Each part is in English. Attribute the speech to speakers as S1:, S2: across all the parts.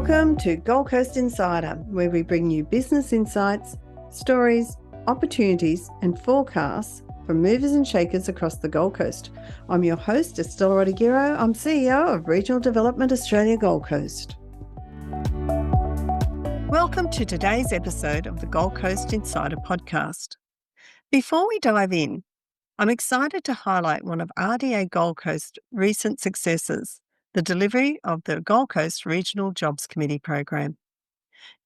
S1: Welcome to Gold Coast Insider, where we bring you business insights, stories, opportunities and forecasts from movers and shakers across the Gold Coast. I'm your host, Estella Rodiguero. I'm CEO of Regional Development Australia Gold Coast. Welcome to today's episode of the Gold Coast Insider podcast. Before we dive in, I'm excited to highlight one of RDA Gold Coast's recent successes, the delivery of the Gold Coast Regional Jobs Committee program.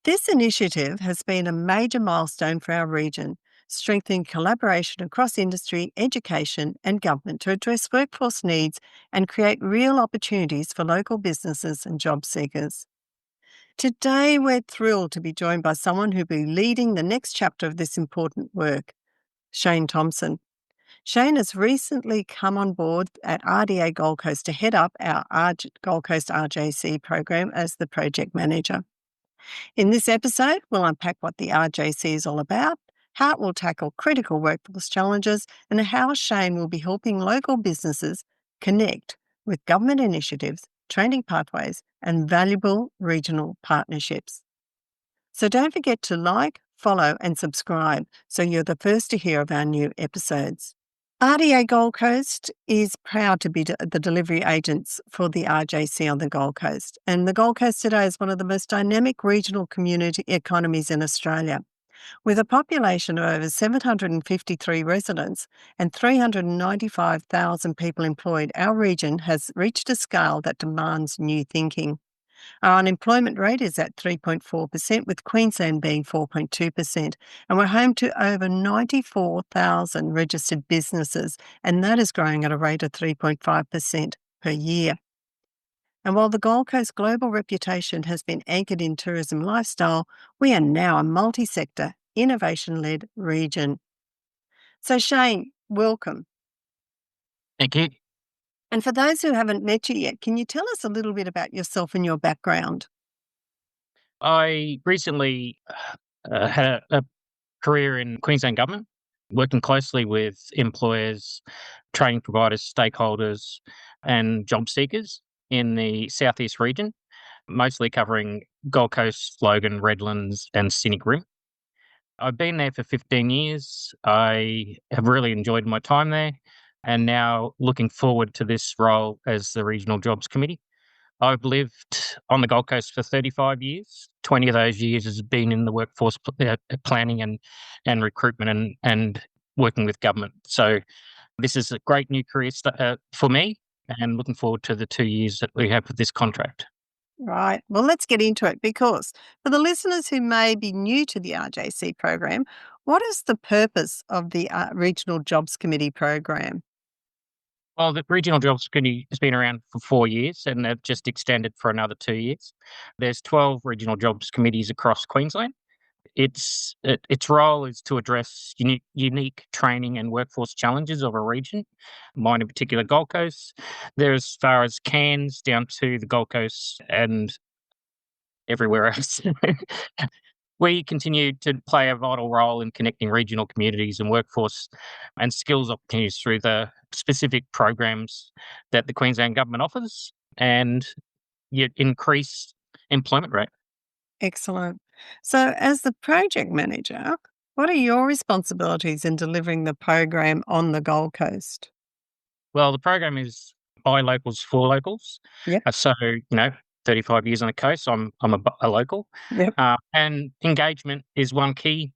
S1: This initiative has been a major milestone for our region, strengthening collaboration across industry, education and government to address workforce needs and create real opportunities for local businesses and job seekers. Today, we're thrilled to be joined by someone who will be leading the next chapter of this important work, Shane Thomson. Shane has recently come on board at RDA Gold Coast to head up our Gold Coast RJC program as the project manager. In this episode, we'll unpack what the RJC is all about, how it will tackle critical workforce challenges, and how Shane will be helping local businesses connect with government initiatives, training pathways, and valuable regional partnerships. So don't forget to like, follow, and subscribe so you're the first to hear of our new episodes. RDA Gold Coast is proud to be the delivery agents for the RJC on the Gold Coast. And the Gold Coast today is one of the most dynamic regional community economies in Australia. With a population of over 753 residents and 395,000 people employed, our region has reached a scale that demands new thinking. Our unemployment rate is at 3.4%, with Queensland being 4.2%, and we're home to over 94,000 registered businesses, and that is growing at a rate of 3.5% per year. And while the Gold Coast global reputation has been anchored in tourism lifestyle, we are now a multi-sector, innovation-led region. So Shane, welcome.
S2: Thank you.
S1: And for those who haven't met you yet, can you tell us a little bit about yourself and your background?
S2: I recently had a career in Queensland Government, working closely with employers, training providers, stakeholders, and job seekers in the Southeast region, mostly covering Gold Coast, Logan, Redlands, and Scenic Rim. I've been there for 15 years. I have really enjoyed my time there, and now looking forward to this role as the Regional Jobs Committee. I've lived on the Gold Coast for 35 years. 20 of those years has been in the workforce planning and recruitment and working with government. So this is a great new career for me, and looking forward to the 2 years that we have with this contract.
S1: Right. Well, let's get into it, because for the listeners who may be new to the RJC program, what is the purpose of the Regional Jobs Committee program?
S2: Well, the Regional Jobs Committee has been around for 4 years, and they've just extended for another 2 years. There's 12 Regional Jobs Committees across Queensland. Its role is to address unique training and workforce challenges of a region, mine in particular Gold Coast. They're as far as Cairns down to the Gold Coast and everywhere else. We continue to play a vital role in connecting regional communities and workforce and skills opportunities through the specific programs that the Queensland Government offers and yet increase employment rate.
S1: Excellent. So as the project manager, what are your responsibilities in delivering the program on the Gold Coast?
S2: Well, the program is by locals for locals.
S1: Yep.
S2: So, 35 years on the coast, I'm a local.
S1: Yep.
S2: And engagement is one key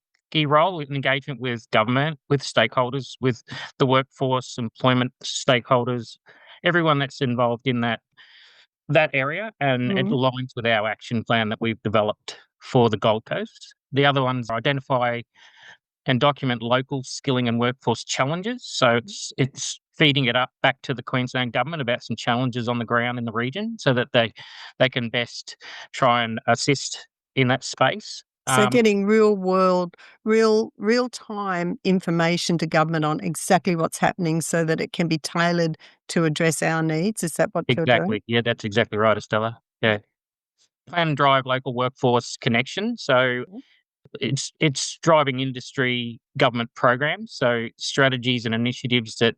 S2: role, engagement with government, with stakeholders, with the workforce, employment stakeholders, everyone that's involved in that area, and it aligns with our action plan that we've developed for the Gold Coast. The other ones identify and document local skilling and workforce challenges. So it's feeding it up back to the Queensland Government about some challenges on the ground in the region, so that they can best try and assist in that space.
S1: So getting real-time information to government on exactly what's happening so that it can be tailored to address our needs. Is that what you're doing?
S2: Exactly. Yeah, that's exactly right, Estella. Yeah. Plan and drive local workforce connection. So it's driving industry government programs, so strategies and initiatives that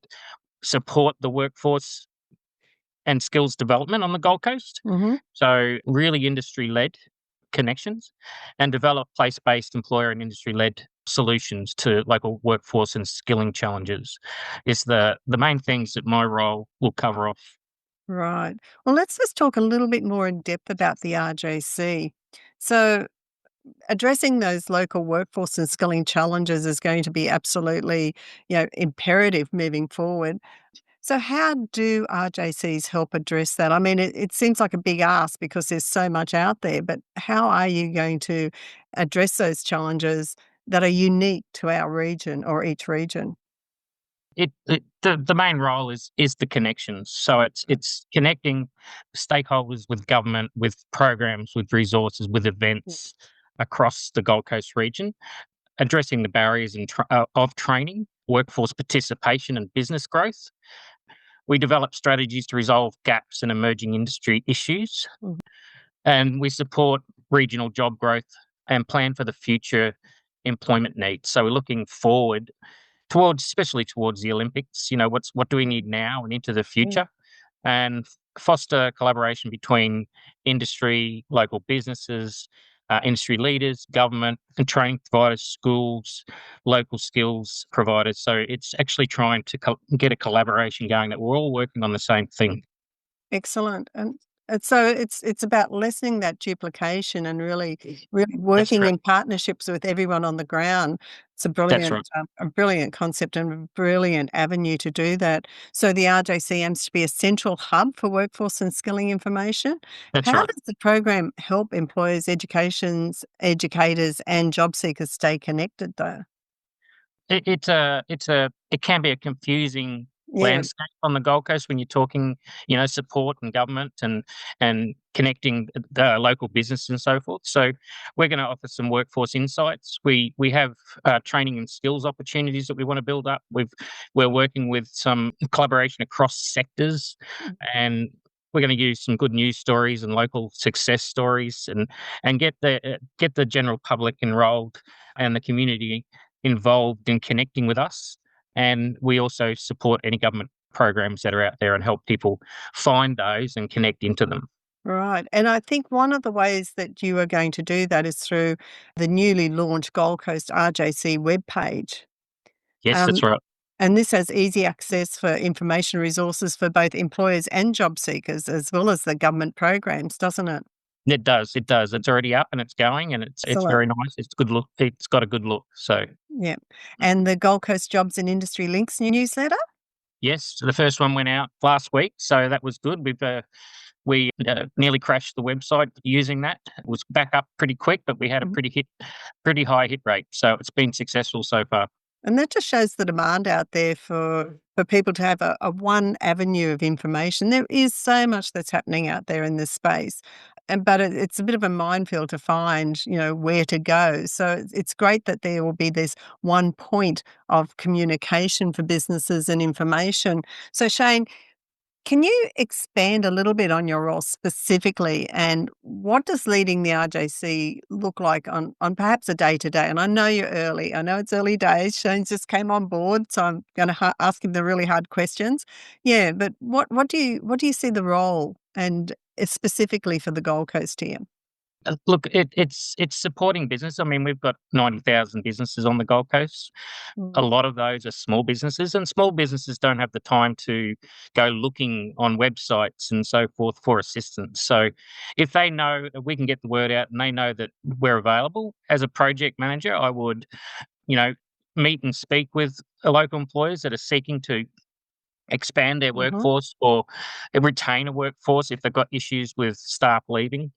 S2: support the workforce and skills development on the Gold Coast.
S1: Mm-hmm.
S2: So really industry-led connections, and develop place-based employer and industry-led solutions to local workforce and skilling challenges is the main things that my role will cover off.
S1: Right. Well, let's just talk a little bit more in depth about the RJC. So, addressing those local workforce and skilling challenges is going to be absolutely, imperative moving forward. So, how do RJCs help address that? I mean, it seems like a big ask because there's so much out there, but how are you going to address those challenges that are unique to our region or each region?
S2: The main role is the connections. So it's connecting stakeholders with government, with programs, with resources, with events across the Gold Coast region, addressing the barriers of training, workforce participation, and business growth. We develop strategies to resolve gaps in emerging industry issues,
S1: Mhm.
S2: and we support regional job growth and plan for the future employment needs. So we're looking forward towards, especially towards the Olympics. What do we need now and into the
S1: Mm.
S2: future, and foster collaboration between industry, local businesses, industry leaders, government, and training providers, schools, local skills providers. So it's actually trying to get a collaboration going that we're all working on the same thing.
S1: Excellent. And so it's about lessening that duplication and really
S2: That's
S1: working
S2: right.
S1: in partnerships with everyone on the ground. It's
S2: That's right.
S1: a brilliant concept and a brilliant avenue to do that. So the RJC aims to be a central hub for workforce and skilling information.
S2: That's
S1: How
S2: right.
S1: does the program help employers, educators, and job seekers stay connected, though?
S2: It can be a confusing
S1: Yeah.
S2: landscape on the Gold Coast when you're talking, support and government and connecting the local business and so forth. So we're going to offer some workforce insights. We have training and skills opportunities that we want to build up. We're working with some collaboration across sectors, and we're going to use some good news stories and local success stories, and get the general public enrolled and the community involved in connecting with us. And we also support any government programs that are out there and help people find those and connect into them.
S1: Right. And I think one of the ways that you are going to do that is through the newly launched Gold Coast RJC webpage.
S2: Yes,
S1: Um,
S2: that's right.
S1: and this has easy access for information resources for both employers and job seekers, as well as the government programs, doesn't it?
S2: It does. It does. It's already up and it's going, and it's
S1: Excellent.
S2: very nice. It's good look. It's got a good look. So
S1: Yeah. And the Gold Coast Jobs and Industry Links newsletter?
S2: yes, the first one went out last week, so that was good. We nearly crashed the website using that. It was back up pretty quick, but we had a
S1: Mhm.
S2: pretty high hit rate. So it's been successful so far.
S1: And that just shows the demand out there for people to have a one avenue of information. There is so much that's happening out there in this space, but it's a bit of a minefield to find, where to go. So it's great that there will be this one point of communication for businesses and information. So Shane, can you expand a little bit on your role specifically, and what does leading the RJC look like on perhaps a day-to-day? And I know you're early. I know it's early days. Shane just came on board, so I'm gonna ask him the really hard questions. Yeah, but what do you see the role and specifically for the Gold Coast here?
S2: Look, it's supporting business. I mean, we've got 90,000 businesses on the Gold Coast. A
S1: Mm.
S2: lot of those are small businesses, and small businesses don't have the time to go looking on websites and so forth for assistance. So, if they know that we can get the word out and they know that we're available, as a project manager, I would, you know, meet and speak with local employers that are seeking to expand their
S1: Mhm.
S2: workforce or retain a workforce if they've got issues with staff leaving,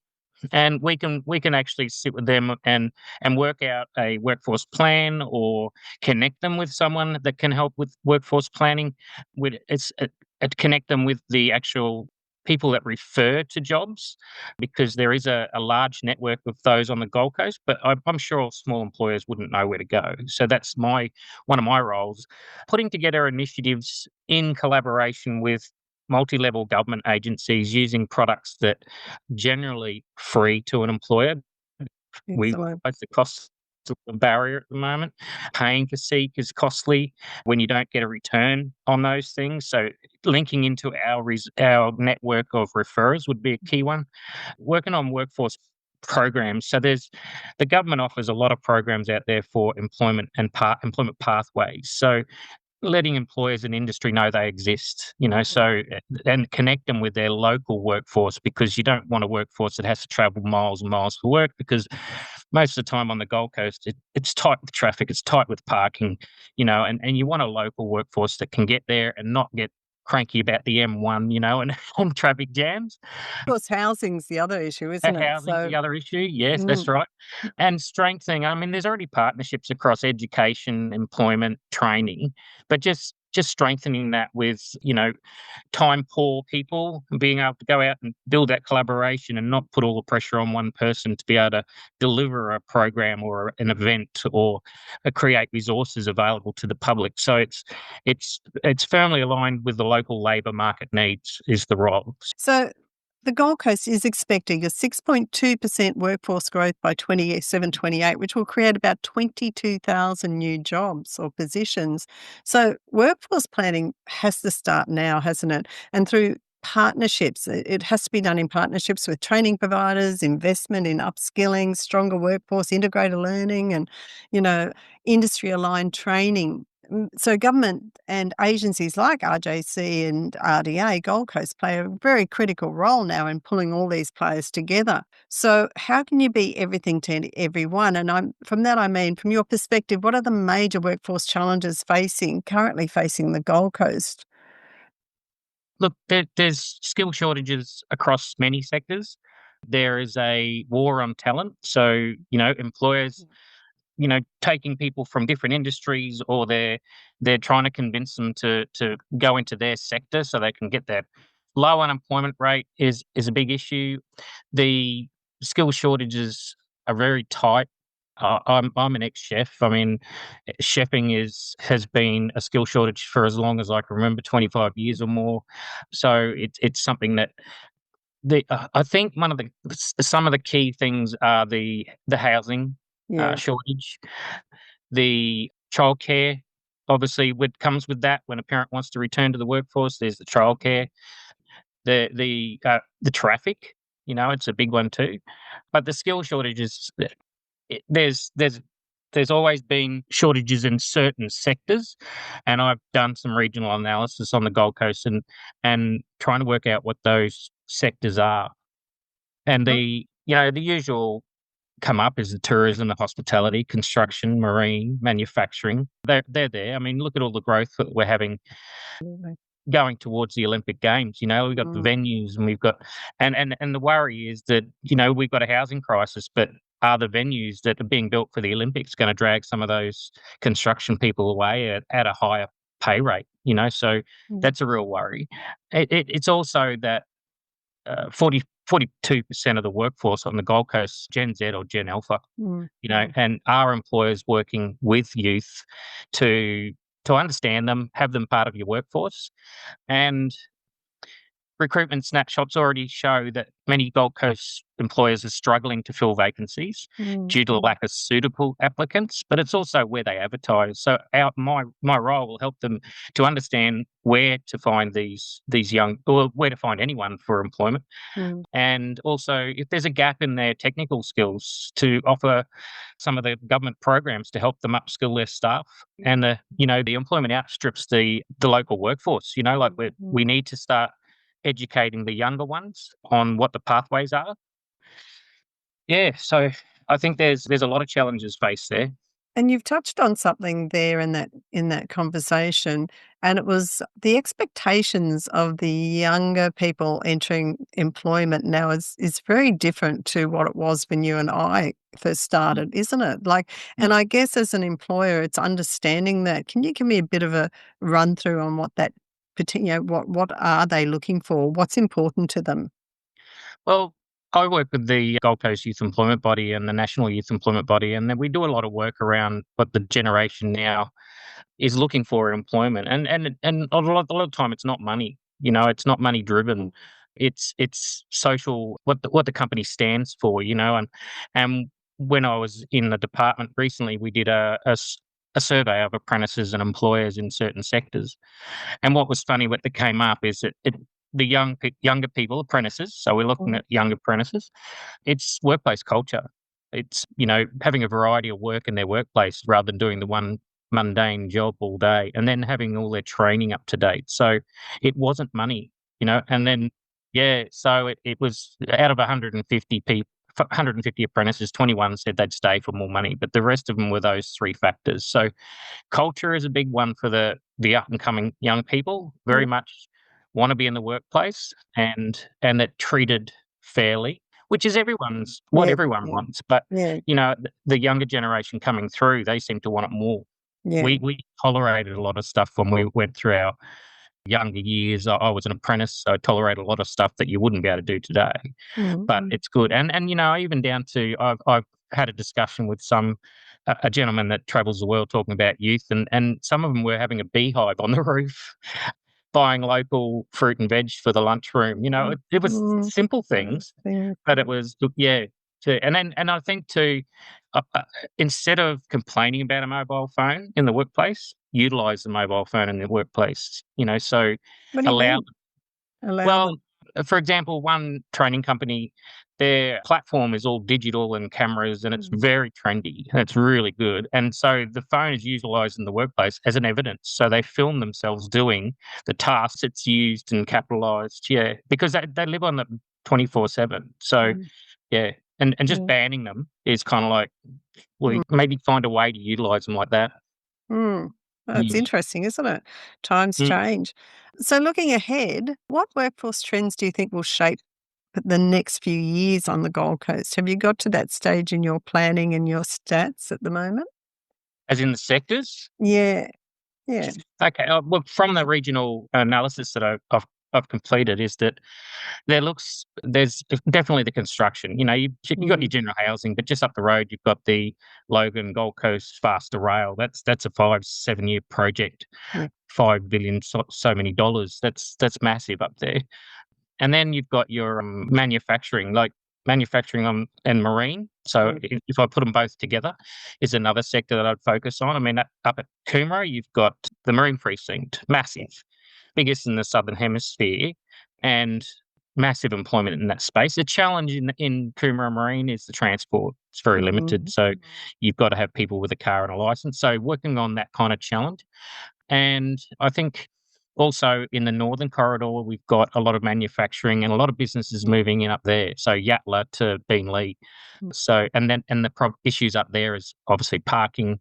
S2: and we can actually sit with them and work out a workforce plan or connect them with someone that can help with workforce planning. With connect them with the actual people that refer to jobs, because there is a large network of those on the Gold Coast, but I'm sure small employers wouldn't know where to go. So that's one of my roles, putting together initiatives in collaboration with multi-level government agencies using products that generally free to an employer. We
S1: Excellent.
S2: price the costs a barrier at the moment. Paying for Seek is costly when you don't get a return on those things. So linking into our network of referrers would be a key one. Working on workforce programs. So the government offers a lot of programs out there for employment and employment pathways. So letting employers and industry know they exist, and connect them with their local workforce, because you don't want a workforce that has to travel miles and miles for work, because most of the time on the Gold Coast, it's tight with traffic, it's tight with parking, and you want a local workforce that can get there and not get cranky about the M1, and on traffic jams.
S1: Of course, housing's the other issue, isn't it?
S2: Housing's the other issue. Yes, that's
S1: Mm,
S2: right. And strengthening, I mean, there's already partnerships across education, employment, training, but just strengthening that with, time poor people and being able to go out and build that collaboration and not put all the pressure on one person to be able to deliver a program or an event or create resources available to the public. So it's firmly aligned with the local labour market needs is the role.
S1: So the Gold Coast is expecting a 6.2% workforce growth by 27-28, which will create about 22,000 new jobs or positions. So workforce planning has to start now, hasn't it? And through partnerships, it has to be done in partnerships with training providers, investment in upskilling, stronger workforce, integrated learning, and, industry-aligned training. So government and agencies like RJC and RDA Gold Coast play a very critical role now in pulling all these players together. So how can you be everything to everyone? And from your perspective, what are the major workforce challenges currently facing the Gold Coast?
S2: Look, there's skill shortages across many sectors. There is a war on talent. So, employers, taking people from different industries, or they're trying to convince them to go into their sector so they can get that. Low unemployment rate is a big issue. The skill shortages are very tight. I'm an ex-chef. I mean, chefing has been a skill shortage for as long as I can remember, 25 years or more. So it's something that I think some of the key things are the housing
S1: Yeah.
S2: shortage, the childcare. Obviously, what comes with that when a parent wants to return to the workforce, there's the childcare, the traffic. It's a big one too. But the skill shortages, there's always been shortages in certain sectors, and I've done some regional analysis on the Gold Coast and trying to work out what those sectors are. And the usual come up is the tourism, the hospitality, construction, marine, manufacturing. They're there. I mean, look at all the growth that we're having
S1: Absolutely.
S2: going towards the Olympic Games. We've got the
S1: Mm.
S2: venues, and we've got and the worry is that, we've got a housing crisis, but are the venues that are being built for the Olympics going to drag some of those construction people away at a higher pay rate? So
S1: Mm.
S2: that's a real worry. It's also that 42% of the workforce on the Gold Coast, Gen Z or Gen Alpha,
S1: Mm.
S2: and our employers working with youth to understand them, have them part of your workforce. And recruitment snapshots already show that many Gold Coast employers are struggling to fill vacancies
S1: Mm.
S2: due to the lack of suitable applicants, but it's also where they advertise. So my role will help them to understand where to find these young, or where to find anyone for employment.
S1: Mm.
S2: And also, if there's a gap in their technical skills, to offer some of the government programs to help them upskill their staff. And the employment outstrips the local workforce. Like we need to start educating the younger ones on what the pathways are. Yeah, so I think there's a lot of challenges faced there.
S1: And you've touched on something there in that conversation, and it was the expectations of the younger people entering employment now is very different to what it was when you and I first started, isn't it? And I guess as an employer, it's understanding that. Can you give me a bit of a run through on what that what are they looking for? What's important to them?
S2: Well, I work with the Gold Coast Youth Employment Body and the National Youth Employment Body, and then we do a lot of work around what the generation now is looking for in employment. And a lot of time it's not money. It's not money driven. It's social, what the company stands for. And when I was in the department recently, we did a survey of apprentices and employers in certain sectors. And what was funny, what that came up is that the younger people, apprentices, so we're looking at young apprentices, it's workplace culture. It's, having a variety of work in their workplace rather than doing the one mundane job all day, and then having all their training up to date. So it wasn't money, and then, yeah, so it was out of 150 apprentices, 21 said they'd stay for more money, but the rest of them were those three factors. So culture is a big one for the up and coming young people. Very much want to be in the workplace and that treated fairly, which is what everyone wants. But the younger generation coming through, they seem to want it more.
S1: Yeah.
S2: We tolerated a lot of stuff when we went through our younger years. I was an apprentice, so I tolerated a lot of stuff that you wouldn't be able to do today. But it's good. And even down to I've had a discussion with a gentleman that travels the world talking about youth, and some of them were having a beehive on the roof, buying local fruit and veg for the lunchroom. It was simple things, but it was, and I think too, instead of complaining about a mobile phone in the workplace, utilize the mobile phone in the workplace. So
S1: what do you
S2: allow
S1: mean? Allow
S2: well,
S1: them.
S2: for example, one training company, their platform is all digital and cameras, and it's very trendy, and it's really good. And so the phone is utilised in the workplace as an evidence. So they film themselves doing the tasks it's used and capitalised, because they live on it 24/7. So, and just banning them is kind of like, well, maybe find a way to utilise them like that.
S1: That's interesting, isn't it? Times change. So looking ahead, what workforce trends do you think will shape the next few years on the Gold Coast? Have you got to that stage in your planning and your stats at the moment?
S2: As in the sectors?
S1: Yeah.
S2: Okay. Well, from the regional analysis that I've completed, is that there's definitely the construction. You've got your general housing, but just up the road you've got the Logan Gold Coast faster rail. That's a 5-7 year project, $5 billion, so many dollars. That's massive up there. And then you've got your manufacturing, like manufacturing and marine. So if I put them both together, is another sector that I'd focus on. I mean, up at Coomera, you've got the marine precinct, massive, biggest in the Southern Hemisphere, and massive employment in that space. The challenge in Coomera Marine is the transport. It's very limited. So you've got to have people with a car and a license. So working on that kind of challenge. And I think also in the northern corridor, we've got a lot of manufacturing and a lot of businesses moving in up there. So Yatala to Beenleigh. So, and the issues up there is obviously parking.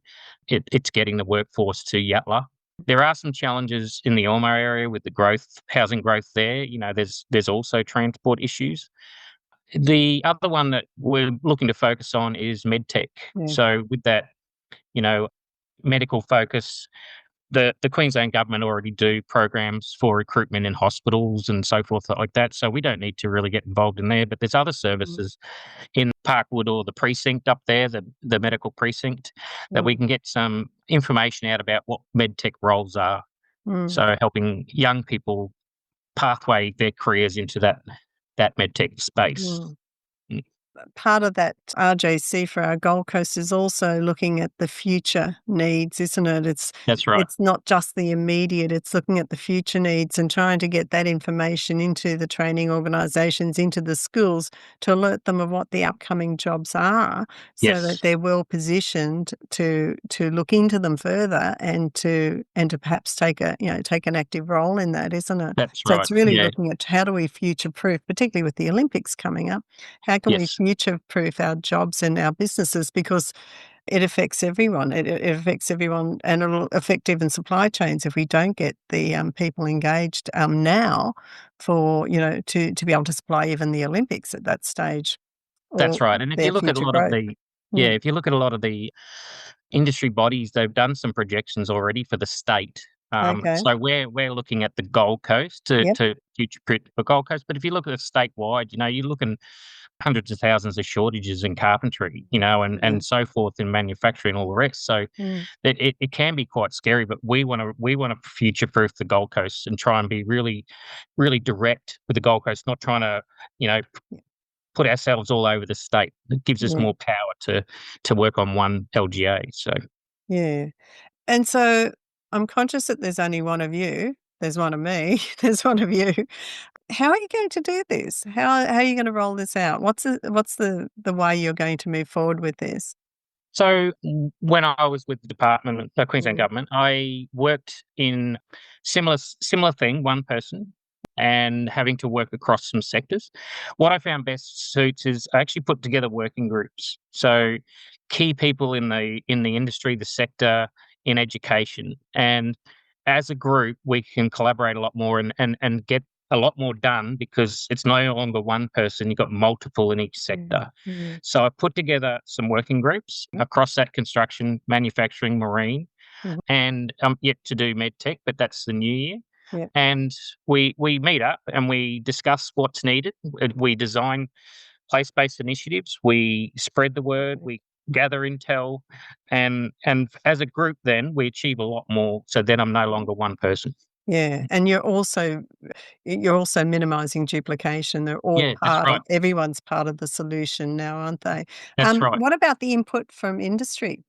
S2: It's getting the workforce to Yatala. There are some challenges in the Ormo area with the housing growth there. There's also transport issues. The other one that we're looking to focus on is medtech. So with that, medical focus, the Queensland Government already do programs for recruitment in hospitals and so forth like that. So we don't need to really get involved in there. But there's other services in Parkwood or the precinct up there, the medical precinct, that we can get some information out about what medtech roles are. So helping young people pathway their careers into that medtech space.
S1: Part of that RJC for our Gold Coast is also looking at the future needs, isn't it?
S2: That's right.
S1: It's not just the immediate, it's looking at the future needs and trying to get that information into the training organisations, into the schools, to alert them of what the upcoming jobs are, so that they're well positioned to look into them further and to perhaps take an active role in that, isn't it?
S2: That's
S1: so
S2: right.
S1: It's really looking at how do we future proof, particularly with the Olympics coming up, how can we future-proof our jobs and our businesses, because it affects everyone. It affects everyone, and it'll affect even supply chains if we don't get the people engaged now for to be able to supply even the Olympics at that stage.
S2: That's right. And if you look at a lot of if you look at a lot of the industry bodies, they've done some projections already for the state. So we're looking at the Gold Coast to future-proof the Gold Coast. But if you look at it statewide, you're looking hundreds of thousands of shortages in carpentry, and so forth in manufacturing and all the rest. So it can be quite scary, but we want to future-proof the Gold Coast and try and be really, really direct with the Gold Coast, not trying to, put ourselves all over the state. It gives us
S1: Yeah.
S2: more power to work on one LGA. So
S1: Yeah. And so I'm conscious that there's only one of you. There's one of me. There's one of you. How are you going to do this? How are you going to roll this out? What's the way you're going to move forward with this?
S2: So when I was with the department, the Queensland
S1: Mm.
S2: government, I worked in similar thing, one person, and having to work across some sectors. What I found best suits is I actually put together working groups. So key people in the industry, the sector, in education, and as a group, we can collaborate a lot more and get a lot more done because it's no longer one person, you've got multiple in each
S1: Mm,
S2: sector.
S1: mm,
S2: So I put together some working groups across that construction, manufacturing, marine,
S1: mhm.
S2: and I'm yet to do med tech, but that's the new year.
S1: Yeah.
S2: And we meet up and we discuss what's needed. We design place-based initiatives. We spread the word. We gather intel, and as a group, then we achieve a lot more. So then I'm no longer one person.
S1: Yeah, and you're also minimizing duplication. They're all
S2: Yeah, that's right.
S1: everyone's part of the solution now, aren't they?
S2: That's right.
S1: What about the input from industry?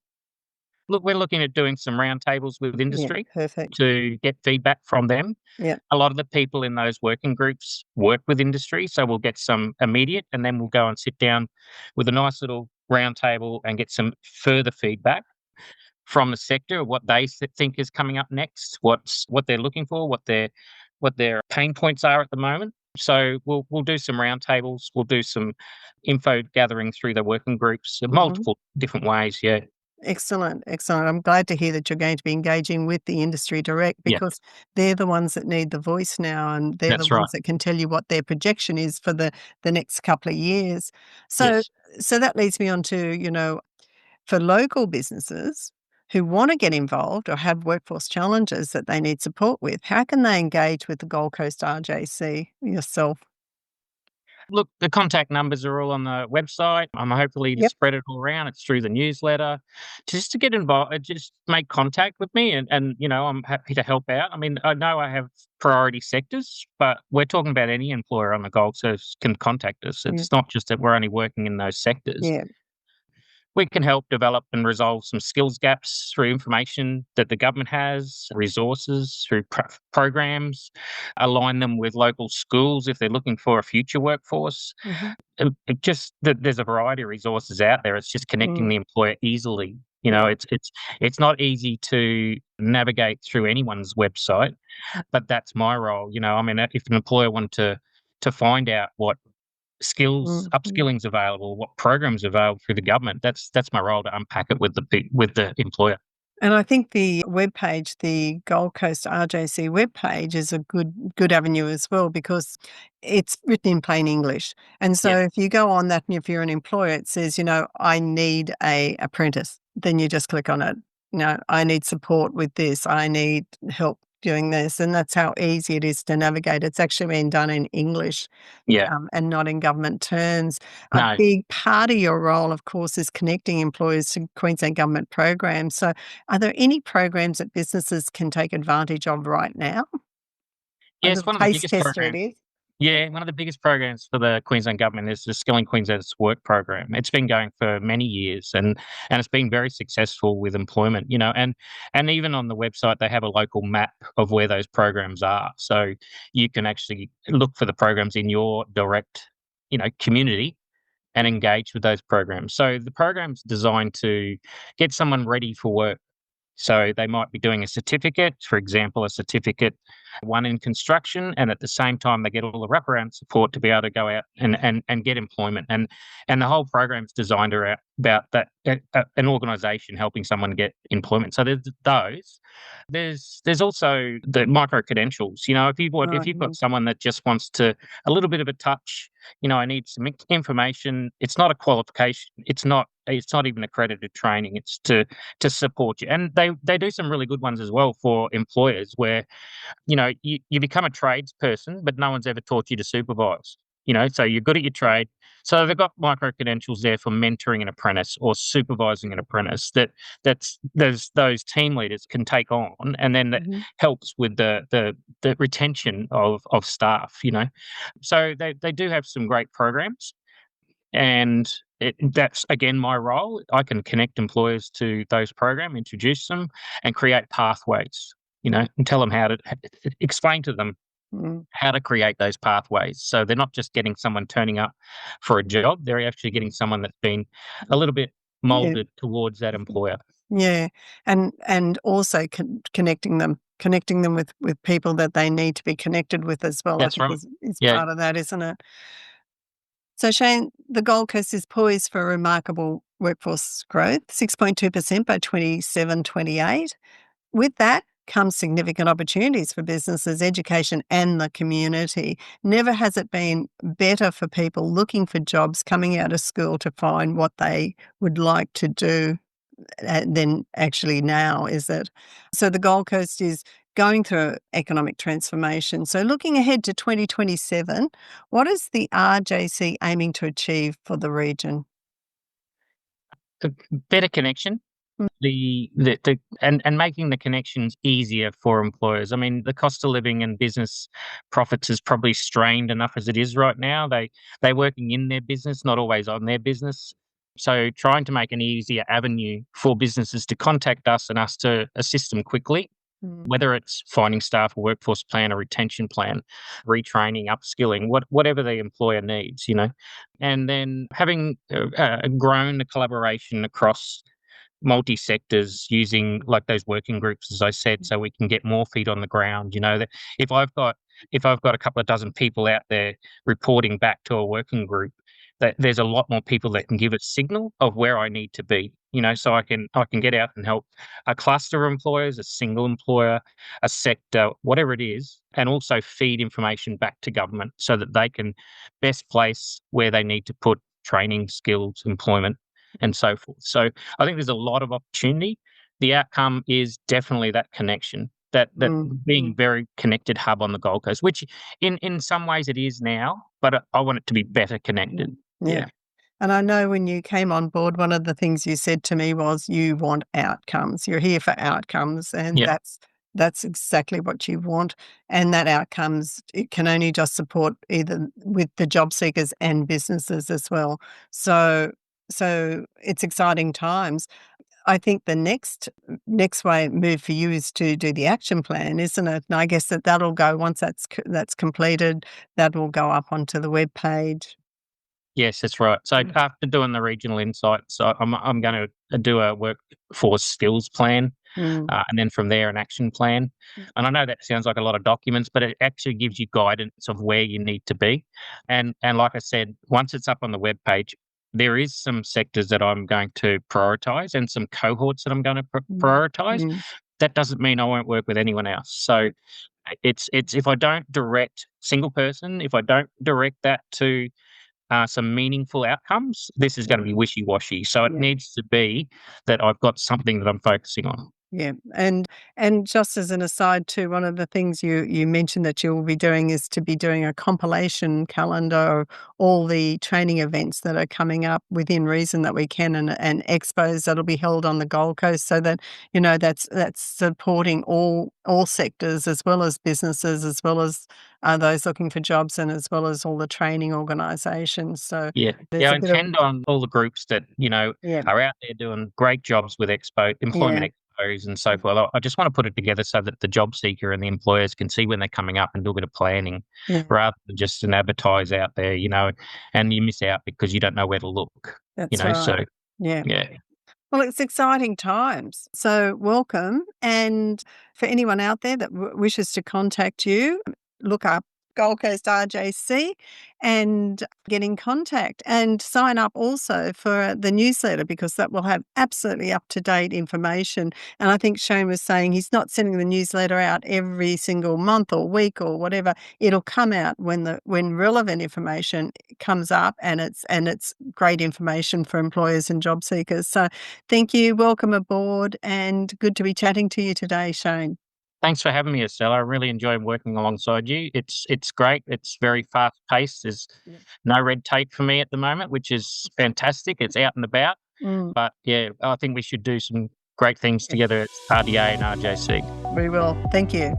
S2: Look, we're looking at doing some roundtables with
S1: Yeah,
S2: industry
S1: perfect.
S2: to get feedback from them.
S1: Yeah.
S2: A lot of the people in those working groups work with industry, so we'll get some immediate, and then we'll go and sit down with a nice little roundtable and get some further feedback from the sector of what they think is coming up next, what they're looking for, what their pain points are at the moment. So we'll do some roundtables, we'll do some info gathering through the working groups in
S1: Mhm.
S2: multiple different ways. Yeah,
S1: Excellent, excellent. I'm glad to hear that you're going to be engaging with the industry direct
S2: yeah,
S1: because they're the ones that need the voice now, and they're the
S2: that's right.
S1: ones that can tell you what their projection is for the next couple of years. So
S2: Yes.
S1: so that leads me on to, for local businesses who want to get involved or have workforce challenges that they need support with, how can they engage with the Gold Coast RJC yourself?
S2: Look, the contact numbers are all on the website. I'm hopefully to
S1: Yep.
S2: spread it all around. It's through the newsletter. Just to get involved, just make contact with me, and I'm happy to help out. I mean, I know I have priority sectors, but we're talking about any employer on the Gold Coast can contact us.
S1: Yeah.
S2: It's not just that we're only working in those sectors.
S1: Yeah.
S2: We can help develop and resolve some skills gaps through information that the government has, resources, through programs, align them with local schools if they're looking for a future workforce.
S1: Mhm.
S2: There's a variety of resources out there. It's just connecting
S1: Mm.
S2: the employer easily.
S1: Yeah.
S2: It's not easy to navigate through anyone's website, but that's my role. I mean, if an employer wanted to find out what skills
S1: Mhm.
S2: upskilling's available, what programs are available through the government, that's my role to unpack it with the employer.
S1: And I think the webpage, the Gold Coast RJC webpage is a good avenue as well because it's written in plain English. And
S2: Yeah,
S1: so if you go on that and if you're an employer, it says, I need a apprentice. Then you just click on it. I need support with this. I need help doing this. And that's how easy it is to navigate. It's actually been done in English,
S2: yeah.
S1: and not in government terms. A
S2: No.
S1: big part of your role, of course, is connecting employers to Queensland Government programs. So are there any programs that businesses can take advantage of right now? A
S2: Yeah, it's
S1: little
S2: one of the
S1: taste
S2: biggest
S1: tester it
S2: programs.
S1: is.
S2: Yeah, one of the biggest programs for the Queensland Government is the Skilling Queensland's Work program. It's been going for many years, and it's been very successful with employment, and even on the website, they have a local map of where those programs are. So you can actually look for the programs in your direct, community and engage with those programs. So the program's designed to get someone ready for work. So they might be doing a certificate, for example, a certificate one in construction, and at the same time they get all the wraparound support to be able to go out and get employment. And the whole program's designed around about that an organisation helping someone get employment. So there's those. There's also the micro credentials. If
S1: Right.
S2: you've got someone that just wants to a little bit of a touch, I need some information. It's not a qualification. It's not even accredited training. It's to support you. And they do some really good ones as well for employers where, you become a tradesperson, but no one's ever taught you to supervise. So you're good at your trade. So they've got micro credentials there for mentoring an apprentice or supervising an apprentice that's there's those team leaders can take on, and then that
S1: Mhm.
S2: helps with the retention of staff. So they do have some great programs. And that's, again, my role. I can connect employers to those programs, introduce them, and create pathways, and tell them how to explain to them how to create those pathways. So they're not just getting someone turning up for a job, they're actually getting someone that's been a little bit
S1: Yeah.
S2: molded towards that employer.
S1: Yeah, and also connecting them with people that they need to be connected with as well.
S2: That's
S1: I think
S2: right.
S1: is
S2: Yeah.
S1: part of that, isn't it? So Shane, the Gold Coast is poised for remarkable workforce growth, 6.2% by 27-28. With that comes significant opportunities for businesses, education, and the community. Never has it been better for people looking for jobs coming out of school to find what they would like to do than actually now, is it? So the Gold Coast is going through economic transformation. So looking ahead to 2027, what is the RJC aiming to achieve for the region?
S2: A better connection,
S1: Mm.
S2: and making the connections easier for employers. I mean, the cost of living and business profits is probably strained enough as it is right now. They're working in their business, not always on their business. So trying to make an easier avenue for businesses to contact us and us to assist them quickly,
S1: Mm.
S2: whether it's finding staff, a workforce plan, a retention plan, retraining, upskilling, whatever the employer needs, and then having grown the collaboration across multi-sectors using like those working groups, as I said, so we can get more feet on the ground. That if I've got a couple of dozen people out there reporting back to a working group, that there's a lot more people that can give a signal of where I need to be. So I can get out and help a cluster of employers, a single employer, a sector, whatever it is, and also feed information back to government so that they can best place where they need to put training, skills, employment, and so forth. So I think there's a lot of opportunity. The outcome is definitely that connection, that being very connected hub on the Gold Coast, which in some ways it is now, but I want it to be better connected.
S1: Yeah. And I know when you came on board, one of the things you said to me was you want outcomes. You're here for outcomes, and
S2: Yeah.
S1: that's exactly what you want. And that outcomes, it can only just support either with the job seekers and businesses as well. So it's exciting times. I think the next way move for you is to do the action plan, isn't it? And I guess that'll go once that's completed, that will go up onto the webpage.
S2: Yes, that's right. So after doing the regional insights, I'm going to do a workforce skills plan, and then from there an action plan. And I know that sounds like a lot of documents, but it actually gives you guidance of where you need to be. And like I said, once it's up on the webpage, there is some sectors that I'm going to prioritise and some cohorts that I'm going to prioritise. That doesn't mean I won't work with anyone else. So it's if I don't direct single person, if I don't direct that to some meaningful outcomes, this is going to be wishy-washy. So it needs to be that I've got something that I'm focusing on.
S1: Yeah, and just as an aside too, one of the things you mentioned that you will be doing is to be doing a compilation calendar of all the training events that are coming up within reason that we can, and expos that'll be held on the Gold Coast, so that that's supporting all sectors as well as businesses, as well as those looking for jobs, and as well as all the training organisations. So
S2: Yeah,
S1: there's
S2: I
S1: a bit of
S2: intend on all the groups that are out there doing great jobs with employment expos and so forth. I just want to put it together so that the job seeker and the employers can see when they're coming up and do a bit of planning, rather than just an advertise out there, and you miss out because you don't know where to look.
S1: That's right.
S2: So
S1: Yeah.
S2: yeah.
S1: Well, it's exciting times. So welcome. And for anyone out there that wishes to contact you, look up Gold Coast RJC and get in contact, and sign up also for the newsletter, because that will have absolutely up-to-date information. And I think Shane was saying he's not sending the newsletter out every single month or week or whatever. It'll come out when relevant information comes up, and it's great information for employers and job seekers. So thank you. Welcome aboard, and good to be chatting to you today, Shane.
S2: Thanks for having me, Estelle. I really enjoy working alongside you. It's great. It's very fast paced. There's no red tape for me at the moment, which is fantastic. It's out and about. But yeah, I think we should do some great things together at RDA and RJC.
S1: We will. Thank you.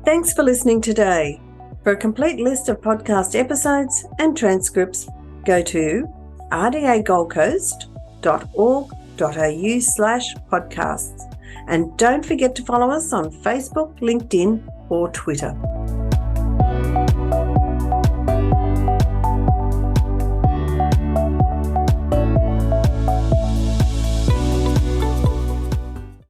S1: Thanks for listening today. For a complete list of podcast episodes and transcripts, go to rdagoldcoast.org.au/podcasts. And don't forget to follow us on Facebook, LinkedIn, or Twitter.